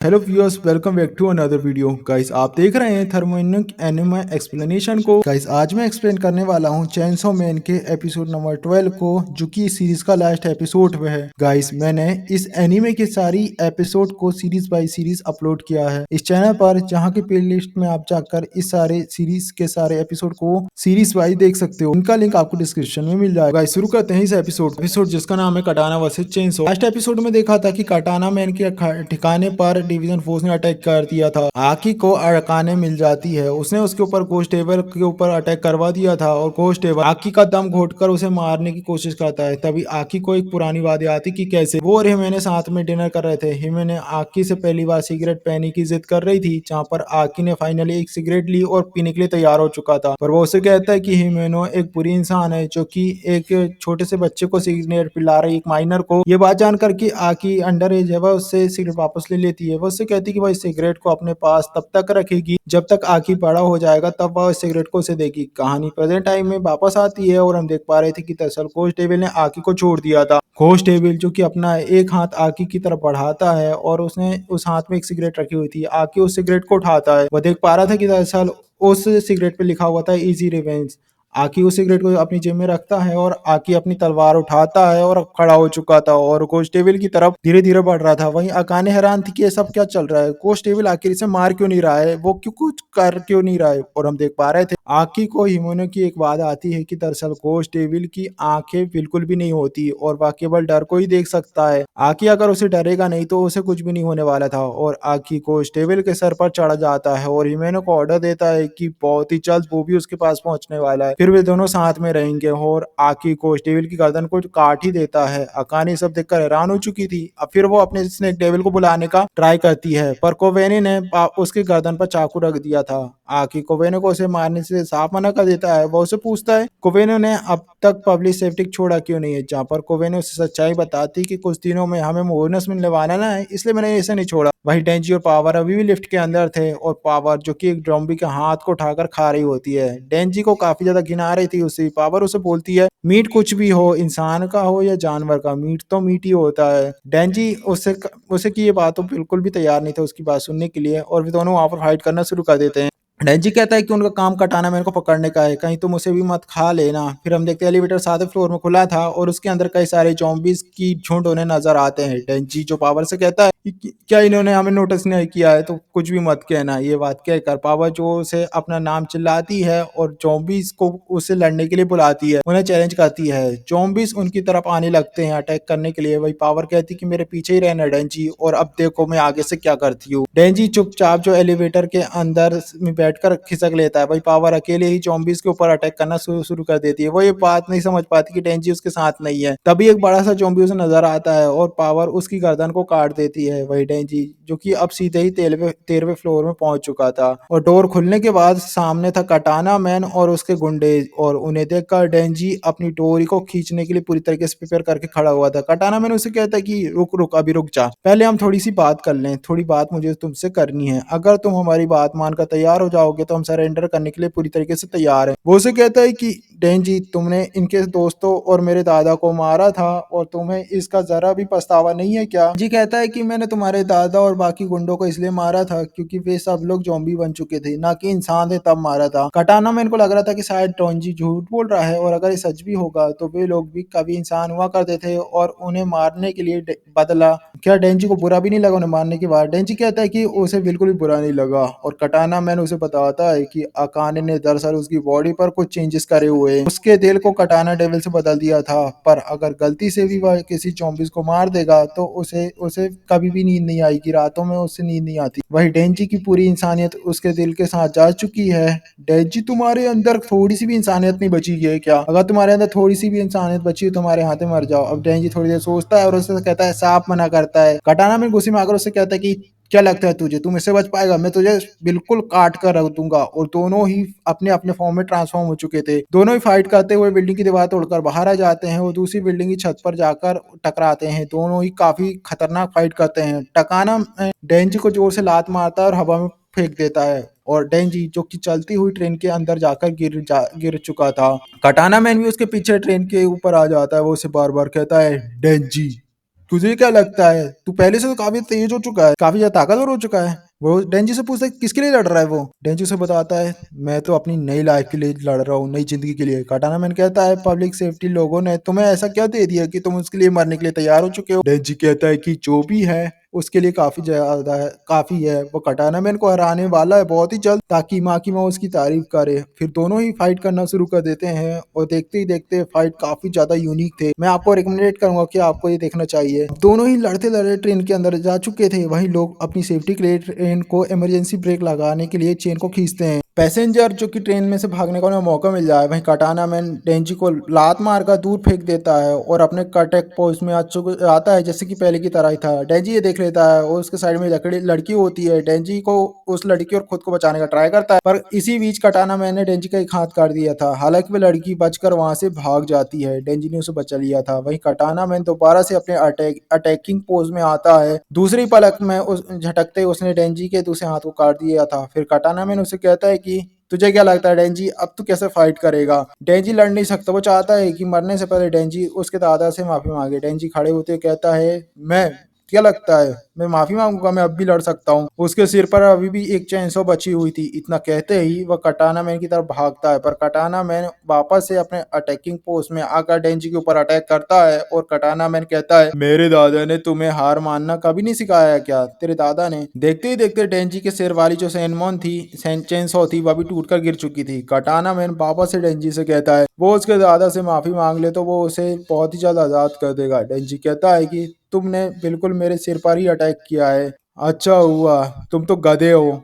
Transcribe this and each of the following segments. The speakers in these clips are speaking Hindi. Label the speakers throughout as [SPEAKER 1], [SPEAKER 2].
[SPEAKER 1] Hello viewers, welcome back to another video. Guys, आप देख रहे हैं थर्मोनिक एनिमे एक्सप्लेनेशन को। गाइस, आज मैं एक्सप्लेन करने वाला हूं चेनसो मैन के एपिसोड नंबर 12 को, जो कि इस सीरीज का लास्ट एपिसोड है। गाइस, मैंने इस एनिमे की सारी एपिसोड को सीरीज बाय सीरीज अपलोड किया है इस चैनल पर, जहां की प्लेलिस्ट में आप जाकर इस सारे सीरीज के सारे एपिसोड को सीरीज वाइज देख सकते हो। उनका लिंक आपको डिस्क्रिप्शन में मिल जाएगा। गाइस, शुरू करते हैं इस एपिसोड जिसका नाम है कटाना वर्सेस चेनसो। लास्ट एपिसोड में देखा था कि कटाना मैन के ठिकाने पर डिवीजन फोर्स ने अटैक कर दिया था। आकी को अड़काने मिल जाती है। उसने उसके ऊपर कॉन्स्टेबल के ऊपर अटैक करवा दिया था और कॉन्स्टेबल आकी का दम घोटकर उसे मारने की कोशिश करता है। तभी आकी को एक पुरानी बात आती कि कैसे वो और हिमेने साथ में डिनर कर रहे थे। हिमेने आकी से पहली बार सिगरेट पहने की जिद कर रही थी, जहाँ पर आकी ने फाइनली एक सिगरेट ली और पीने के लिए तैयार हो चुका था। पर वो उसे कहता है कि हिमेनो एक बुरी इंसान है, जो कि एक छोटे से बच्चे को सिगरेट पिला रही, एक माइनर को। ये बात जानकर कि आकी अंडर एज है, वह उससे सिगरेट वापस ले लेती है। वो उससे कहती है कि वह इस सिगरेट को अपने पास तब तक रखेगी जब तक आकी बड़ा हो जाएगा, तब वह इस सिगरेट को उसे देगी। कहानी प्रेजेंट टाइम में वापस आती है और हम देख पा रहे थे कि दरअसल कॉन्स्टेबल ने आकी को छोड़ दिया था। कॉन्स्टेबल जो कि अपना एक हाथ आकी की तरफ बढ़ाता है और उसने उस हाथ में एक सिगरेट रखी हुई थी। आकी उस सिगरेट को उठाता है। वह देख पा रहा था कि दरअसल उस सिगरेट पे लिखा हुआ था इजी रिवेंज। आकी उस सिगरेट को अपनी जेब में रखता है और आकी अपनी तलवार उठाता है और खड़ा हो चुका था और कॉन्स्टेबल की तरफ धीरे धीरे बढ़ रहा था। वहीं अकाने हैरान थी कि ये सब क्या चल रहा है, कॉन्स्टेबल आखिर इसे मार क्यों नहीं रहा है, वो क्यों कुछ कर क्यों नहीं रहा है। और हम देख पा रहे थे आकी को हिमोनो की एक बात आती है कि दरअसल कॉन्स्टेबल की आंखें बिल्कुल भी नहीं होती और वह केवल डर को ही देख सकता है। आकी अगर उसे डरेगा नहीं तो उसे कुछ भी नहीं होने वाला था। और आकी कॉन्स्टेबल के सर पर चढ़ जाता है और हिमेनो को ऑर्डर देता है कि बहुत ही जल्द वो भी उसके पास पहुंचने वाला है, फिर वे दोनों साथ में रहेंगे। और आकी कॉन्स्टेबल की गर्दन को काट ही देता है। अकाने सब देखकर हैरान हो चुकी थी। अब फिर वो अपने स्नेक डेविल को बुलाने का ट्राई करती है, पर कोवेनी ने उसकी गर्दन पर चाकू रख दिया था। आकी कोवेनो को उसे मारने से साफ मना कर देता है। वो उसे पूछता है कोवेनो ने अब तक पब्लिक सेफ्टी छोड़ा क्यों नहीं है, जहाँ पर कोवेनो उसे सच्चाई बताती कि कुछ दिनों में हमें बोनस मिलने वाला ना है, इसलिए मैंने इसे नहीं छोड़ा। वही डेंजी और पावर अभी भी लिफ्ट के अंदर थे और पावर जो कि एक ड्रॉम्बी के हाथ को उठाकर खा रही होती है। डेंजी को काफी ज्यादा घिना रही थी उसे। पावर उसे बोलती है मीट कुछ भी हो, इंसान का हो या जानवर का, मीट तो मीट ही होता है। डेंजी उसे उसे की ये बात तो बिल्कुल भी तैयार नहीं था उसकी बात सुनने के लिए और वे दोनों वहां पर फाइट करना शुरू कर देते हैं। डेंजी कहता है कि उनका काम कटाना मैन को पकड़ने का है, कहीं तुम उसे भी मत खा लेना। फिर हम देखते हैं एलिवेटर 7वें फ्लोर में खुला था और उसके अंदर कई सारे zombies की झुंड उन्हें नजर आते हैं। डेंजी जो पावर से कहता है कि क्या इन्होंने हमें नोटिस नहीं किया है, तो कुछ भी मत कहना। ये बात कहकर पावर जो उसे अपना नाम चिल्लाती है और zombies को उससे लड़ने के लिए बुलाती है, उन्हें चैलेंज करती है। zombies उनकी तरफ आने लगते हैं अटैक करने के लिए। वही पावर कहती है कि मेरे पीछे ही रहना डेंजी, और अब देखो मैं आगे से क्या करती हूँ। डेंजी चुपचाप जो एलिवेटर के अंदर में बैठकर खिसक लेता है। भाई पावर अकेले ही zombies के ऊपर अटैक करना शुरू कर देती है। वो ये बात नहीं समझ पाती कि डेंजी उसके साथ नहीं है। तभी एक बड़ा सा zombie उसे नजर आता है और पावर उसकी गर्दन को काट देती है। वही डेंजी जो कि अब सीधे ही 13वें फ्लोर में पहुंच चुका था और डोर खुलने के बाद सामने था कटाना मैन और उसके गुंडे, और उन्हें देखकर डेंजी अपनी डोरी को खींचने के लिए पूरी तरीके से प्रिपेयर करके खड़ा हुआ था। कटाना मैन उसे कहता है कि रुक रुक अभी रुक जा, पहले हम थोड़ी सी बात कर लें, थोड़ी बात मुझे तुमसे करनी है। अगर तुम हमारी बात मानकर तैयार हो जाओगे तो हम सरेंडर करने के लिए पूरी तरीके से तैयार हैं। वो उसे कहता है कि डेंजी तुमने इनके दोस्तों और मेरे दादा को मारा था और तुम्हें इसका जरा भी पछतावा नहीं है क्या। जी कहता है कि मैंने तुम्हारे दादा और बाकी गुंडों को इसलिए मारा था क्योंकि वे सब लोग ज़ॉम्बी बन चुके थे, ना कि इंसान थे, तब मारा था। कटाना में इनको लग रहा था कि शायद डोंजी झूठ बोल रहा है और अगर ये सच भी होगा तो वे लोग भी कभी इंसान हुआ करते थे और उन्हें मारने के लिए बदला। क्या डेंजी को बुरा भी नहीं लगा उन्हें मारने के बाद। डेंजी कहता है कि उसे बिल्कुल भी बुरा नहीं लगा और कटाना मैन उसे बताता है कि अकाने ने दरअसल उसकी बॉडी पर कुछ चेंजेस करे हुए हैं। उसके दिल को कटाना डेविल से बदल दिया था, पर अगर गलती से भी वह किसी zombies को मार देगा तो उसे उसे कभी भी नींद नहीं आएगी, रातों में उससे नींद नहीं आती। वही डेंजी की पूरी इंसानियत उसके दिल के साथ जा चुकी है। डेंजी तुम्हारे अंदर थोड़ी सी भी इंसानियत नहीं बची है क्या, अगर तुम्हारे अंदर थोड़ी सी भी इंसानियत बची है तुम्हारे हाथ में मर जाओ। अब डेंजी थोड़ी देर सोचता है और उससे कहता है, साफ मना करता है। कटाना में गुस्से में आकर उससे कहता है कि क्या लगता है तुझे, तुम इससे बच पाएगा, मैं तुझे बिल्कुल काट कर रख दूंगा। और दोनों ही अपने अपने फॉर्म में ट्रांसफॉर्म हो चुके थे। दोनों ही फाइट करते हुए बिल्डिंग की दीवार तोड़कर बाहर आ जाते हैं और दूसरी बिल्डिंग की छत पर जाकर टकराते हैं। दोनों ही काफी खतरनाक फाइट करते हैं। टकाना डेंजी को जोर से लात मारता है और हवा में फेंक देता है और डेंजी जो कि चलती हुई ट्रेन के अंदर जाकर गिर चुका था। कटाना मैन भी उसके पीछे ट्रेन के ऊपर आ जाता है। वो उसे बार बार कहता है डेंजी तुझे क्या लगता है तू पहले से तो काफी तेज हो चुका है, काफी ज्यादा ताकतवर हो चुका है। वो डेंजी से पूछता है किसके लिए लड़ रहा है वो। डेंजी से बताता है मैं तो अपनी नई लाइफ के लिए लड़ रहा हूँ, नई जिंदगी के लिए। काटाना मैन कहता है पब्लिक सेफ्टी लोगों ने तुम्हें ऐसा क्या दे दिया कि तुम उसके लिए मरने के लिए तैयार हो चुके हो। डेंजी कहता है कि जो भी है उसके लिए काफी ज्यादा है, काफी है। वो कटाना मैन को हराने वाला है बहुत ही जल्द, ताकि माकी माँ उसकी तारीफ करे। फिर दोनों ही फाइट करना शुरू कर देते हैं और देखते ही देखते फाइट काफी ज्यादा यूनिक थे। मैं आपको रिकमेंडेड करूंगा कि आपको ये देखना चाहिए। दोनों ही लड़ते लड़ते ट्रेन के अंदर जा चुके थे। वहीं लोग अपनी सेफ्टी के लिए ट्रेन को इमरजेंसी ब्रेक लगाने के लिए चेन को खींचते हैं। पैसेंजर जो कि ट्रेन में से भागने का उन्हें मौका मिल जाए, वहीं कटाना मैन डेंजी को लात मारकर दूर फेंक देता है और अपने कटेक पोस्ट में आता है जैसे कि पहले की तरह ही था। डेंजी ये देख लेता है और उसके साइड में लड़की होती है। डेंजी को उस लड़की और खुद को बचाने का ट्राई करता है, पर इसी बीच कटाना मैन ने डेंजी का एक हाथ काट दिया था। हालांकि वह लड़की बचकर वहां से भाग जाती है, डेंजी ने उसे बचा लिया था। वहीं कटाना मैन दोबारा से अपने अटैकिंग पोज में आता है। दूसरी पलक में उस झटकते उसने डेंजी के दूसरे हाथ को काट दिया था। फिर कटाना मैन उसे कहता है कि तुझे क्या लगता है डेंजी, अब तू कैसे फाइट करेगा। डेंजी लड़ नहीं सकता, वो चाहता है कि मरने से पहले डेंजी उसके दादा से माफी मांगे। डेंजी खड़े होते कहता है मैं क्या लगता है मैं माफी मांगूंगा, मैं अब भी लड़ सकता हूँ। उसके सिर पर अभी भी एक चेनसो बची हुई थी। इतना कहते ही वह कटाना मैन की तरफ भागता है, पर कटाना मैन वापस से अपने अटैकिंग पोस्ट में आकर डेंजी के ऊपर अटैक करता है। और कटाना मैन कहता है मेरे दादा ने तुम्हें हार मानना कभी नहीं सिखाया क्या। तेरे दादा ने। देखते ही देखते डेंजी के सिर वाली जो सेनमोन थी, चेनसो थी, वह भी टूटकर गिर चुकी थी। कटाना मैन वापस से डेंजी से कहता है वो उसके दादा से माफी मांग ले तो वो उसे बहुत ही ज्यादा आजाद कर देगा। डेंजी कहता है कि तुमने बिल्कुल मेरे सिर पर ही अटैक किया है, अच्छा हुआ, तुम तो गधे हो।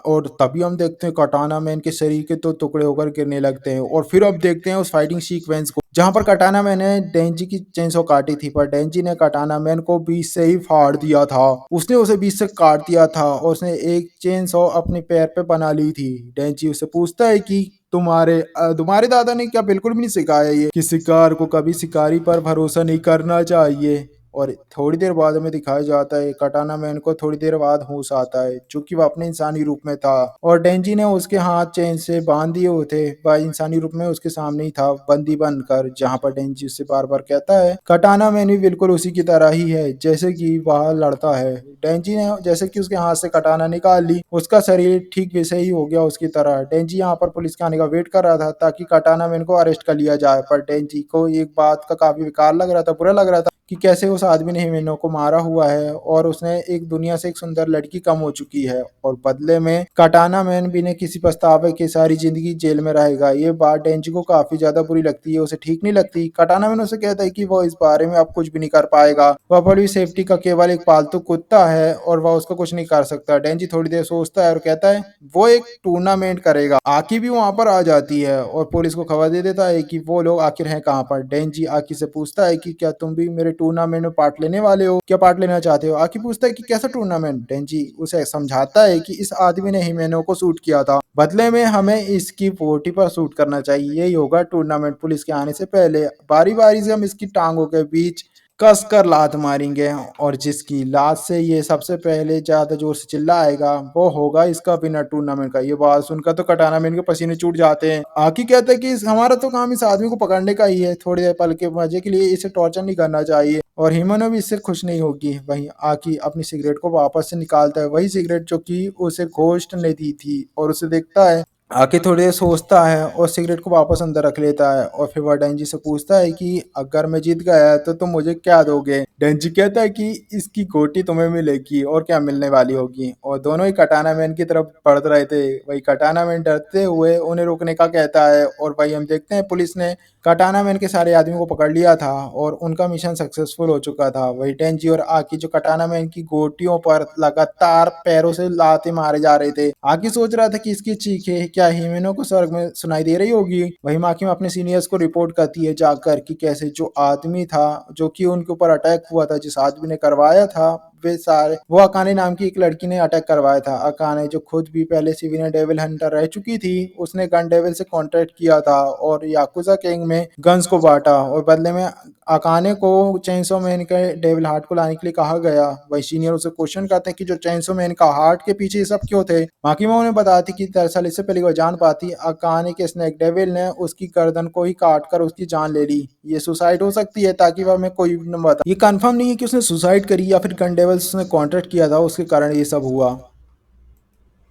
[SPEAKER 1] और तभी हम देखते हैं कटाना मैन के शरीर के तो टुकड़े होकर गिरने लगते हैं। और फिर अब देखते हैं उस फाइटिंग सीक्वेंस को, जहां पर कटाना मैन ने डेंजी की चेनसो काटी थी, पर डेंजी ने कटाना मैन को बीच से ही फाड़ दिया था। उसने उसे बीच से काट दिया था और उसने एक चेनसो अपने पैर पे बना ली थी। डेंजी उसे पूछता है कि तुम्हारे दादा ने क्या बिल्कुल भी नहीं सिखाया ये कि शिकार को कभी शिकारी पर भरोसा नहीं करना चाहिए। और थोड़ी देर बाद हमें दिखाया जाता है कटाना मैन को थोड़ी देर बाद होश आता है, चूंकि वह अपने इंसानी रूप में था और डेंजी ने उसके हाथ चेन से बांध दिए हुए थे। वह इंसानी रूप में उसके सामने ही था बंदी बनकर, जहां पर डेंजी उससे बार बार कहता है कटाना मैन भी बिल्कुल उसी की तरह ही है जैसे कि वह लड़ता है। डेंजी ने जैसे कि उसके हाथ से कटाना निकाल ली, उसका शरीर ठीक वैसे ही हो गया उसकी तरह। डेंजी यहाँ पर पुलिस के आने का वेट कर रहा था ताकि कटाना मैन को अरेस्ट कर लिया जाए, पर डेंजी को एक बात का काफी बेकार लग रहा था, बुरा लग रहा था कि कैसे उस आदमी ने हिमेनो को मारा हुआ है और उसने एक दुनिया से एक सुंदर लड़की कम हो चुकी है और बदले में कटाना मैन बिना किसी पछतावे के सारी जिंदगी जेल में रहेगा। ये बात डेंजी को काफी ज्यादा बुरी लगती है, उसे ठीक नहीं लगती। कटाना मैन उसे कहता है कि वो इस बारे में अब कुछ भी नहीं कर पाएगा, वह पुलिस सेफ्टी का केवल एक पालतू कुत्ता है और वह उसका कुछ नहीं कर सकता। डेंजी थोड़ी देर सोचता है और कहता है वो एक टूर्नामेंट करेगा। आकी भी वहां पर आ जाती है और पुलिस को खबर दे देता है कि वो लोग आखिर हैं कहाँ पर। डेंजी आकी से पूछता है कि क्या तुम भी मेरे टूर्नामेंट में पार्ट लेने वाले हो, क्या पार्ट लेना चाहते हो। आकी पूछता है कि कैसा टूर्नामेंट। डेंजी उसे समझाता है कि इस आदमी ने हिमेनो को शूट किया था, बदले में हमें इसकी 40 पर शूट करना चाहिए, यही होगा टूर्नामेंट। पुलिस के आने से पहले बारी बारी से हम इसकी टांगों के बीच कस कर लात मारेंगे और जिसकी लात से ये सबसे पहले ज्यादा जोर से चिल्लाएगा वो होगा इसका विनर टूर्नामेंट का। ये बात सुनकर तो कटाना मैन के पसीने छूट जाते हैं। आकी कहते हैं कि हमारा तो काम इस आदमी को पकड़ने का ही है, थोड़ी देर पल के मजे के लिए इसे टॉर्चर नहीं करना चाहिए और हिमनो भी इससे खुश नहीं होगी। वहीं आकी अपनी सिगरेट को वापस से निकालता है, वही सिगरेट जो कि उसे घोस्ट ने दी थी, और उसे देखता है। आके थोड़ी देर सोचता है और सिगरेट को वापस अंदर रख लेता है और फिर वह डेंजी से पूछता है कि अगर मैं जीत गया तो तुम मुझे क्या दोगे। डेंजी कहता है कि इसकी गोटी तुम्हें मिलेगी और क्या मिलने वाली होगी। और दोनों ही कटाना मैन की तरफ बढ़ रहे थे। वही कटाना मैन डरते हुए उन्हें रोकने का कहता है और वही हम देखते हैं पुलिस ने कटाना मैन के सारे आदमियों को पकड़ लिया था और उनका मिशन सक्सेसफुल हो चुका था। वही डेंजी और आकी जो कटाना मैन की गोटियों पर लगातार पैरों से लाते मारे जा रहे थे। आकी सोच रहा था कि इसकी चीखें क्या हिमेनो को स्वर्ग में सुनाई दे रही होगी। वही माकी में अपने सीनियर्स को रिपोर्ट करती है जाकर कि कैसे जो आदमी था जो कि उनके ऊपर अटैक हुआ था, जिस आदमी ने करवाया था, वे सारे वो अकाने नाम की एक लड़की ने अटैक करवाया था। अकाने जो खुद भी पहले सिविलियन डेविल हंटर रह चुकी थी, उसने गन डेविल से कॉन्ट्रैक्ट किया था और याकुजा किंग में गन्स को बांटा और बदले में अकाने को चेंसो मैन के डेविल हार्ट को लाने के लिए कहा गया। वही सीनियर उसे क्वेश्चन करते हैं कि जो चेंसो मैन का हार्ट के पीछे ये सब क्यों थे। माकीमो उन्हें बताती कि दरअसल इससे पहले वो जान पाती अकाने के स्नेक डेविल ने उसकी गर्दन को ही काट कर उसकी जान ले ली। ये सुसाइड हो सकती है ताकि वह हमें कोई न बता। ये कंफर्म नहीं है कि उसने सुसाइड करी या फिर गन डेविल्स ने कॉन्ट्रैक्ट किया था उसके कारण ये सब हुआ।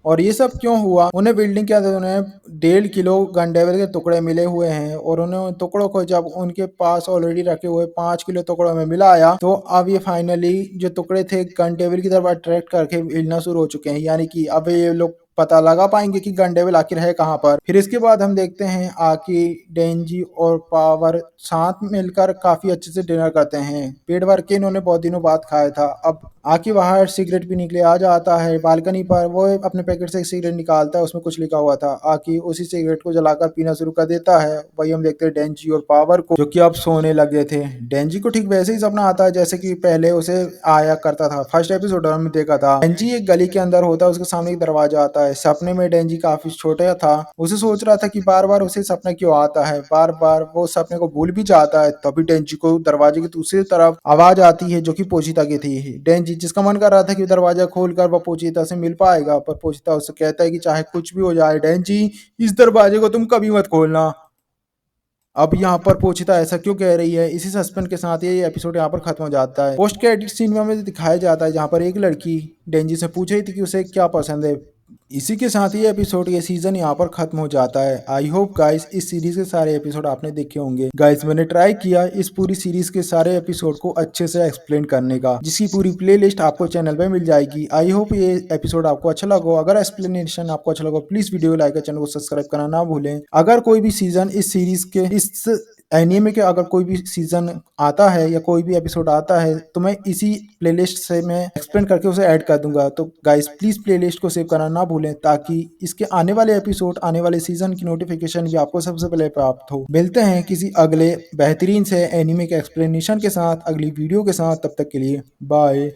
[SPEAKER 1] और ये सब क्यों हुआ, उन्हें बिल्डिंग के अंदर उन्हें 1.5 किलो गन डेविल के टुकड़े मिले हुए हैं और उन्हें उन टुकड़ों को जब उनके पास ऑलरेडी रखे हुए 5 किलो टुकड़ों में मिलाया तो अब ये फाइनली जो टुकड़े थे गन डेविल की तरफ अट्रैक्ट करके हिलना शुरू हो चुके हैं, यानी कि अब ये लोग पता लगा पाएंगे कि गन डेविल आखिर है कहाँ पर। फिर इसके बाद हम देखते हैं आकी, डेंजी और पावर साथ मिलकर काफी अच्छे से डिनर करते हैं। पेट भर के इन्होंने बहुत दिनों बाद खाया था। अब आकी बाहर सिगरेट पीने के लिए आ जाता है बालकनी पर, वो अपने पैकेट से एक सिगरेट निकालता है, उसमें कुछ लिखा हुआ था। आकी उसी सिगरेट को जलाकर पीना शुरू कर देता है। वही हम देखते हैं डेंजी और पावर को जो कि अब सोने लगे थे। डेंजी को ठीक वैसे ही सपना आता है जैसे कि पहले उसे आया करता था, फर्स्ट एपिसोड में देखा था। डेंजी एक गली के अंदर होता है, उसके सामने एक दरवाजा आता है। सपने में डेंजी काफी छोटा था, उसे सोच रहा था कि बार बार उसे सपना क्यों आता है, बार बार वो सपने को भूल भी जाता है। तभी डेंजी को दरवाजे की दूसरी तरफ आवाज आती है जो कि पोचिता की थी। डेंजी जिसका मन कर रहा था कि दरवाजा खोलकर वह पोचिता से मिल पाएगा, पर पोचिता उससे कहता है कि चाहे कुछ भी हो जाए डेंजी, इस दरवाजे को तुम कभी मत खोलना। अब यहाँ पर पोचिता ऐसा क्यों कह रही है, इसी सस्पेंस के साथ ये एपिसोड यहाँ पर खत्म हो जाता है। पोस्ट क्रेडिट सीन में हमें दिखाया जाता है जहाँ पर एक लड़की डेंजी से पूछ रही थी कि उसे क्या पसंद है। इसी के साथ ये एपिसोड, ये सीजन यहाँ पर खत्म हो जाता है। आई होप गाइस इस सीरीज के सारे एपिसोड आपने देखे होंगे। गाइस मैंने ट्राई किया इस पूरी सीरीज के सारे एपिसोड को अच्छे से एक्सप्लेन करने का, जिसकी पूरी प्लेलिस्ट आपको चैनल पे मिल जाएगी। आई होप ये एपिसोड आपको अच्छा लगा। अगर एक्सप्लेनेशन आपको अच्छा लगा प्लीज वीडियो को लाइक और चैनल को सब्सक्राइब करना ना भूलें। अगर कोई भी सीजन इस सीरीज के, इस एनीमे के अगर कोई भी सीजन आता है या कोई भी एपिसोड आता है तो मैं इसी प्लेलिस्ट से मैं एक्सप्लेन करके उसे ऐड कर दूंगा। तो गाइस प्लीज प्लेलिस्ट को सेव करना ना भूलें ताकि इसके आने वाले एपिसोड, आने वाले सीजन की नोटिफिकेशन भी आपको सबसे पहले प्राप्त हो। मिलते हैं किसी अगले बेहतरीन से एनीमे के एक्सप्लेनेशन के साथ, अगली वीडियो के साथ। तब तक के लिए बाय।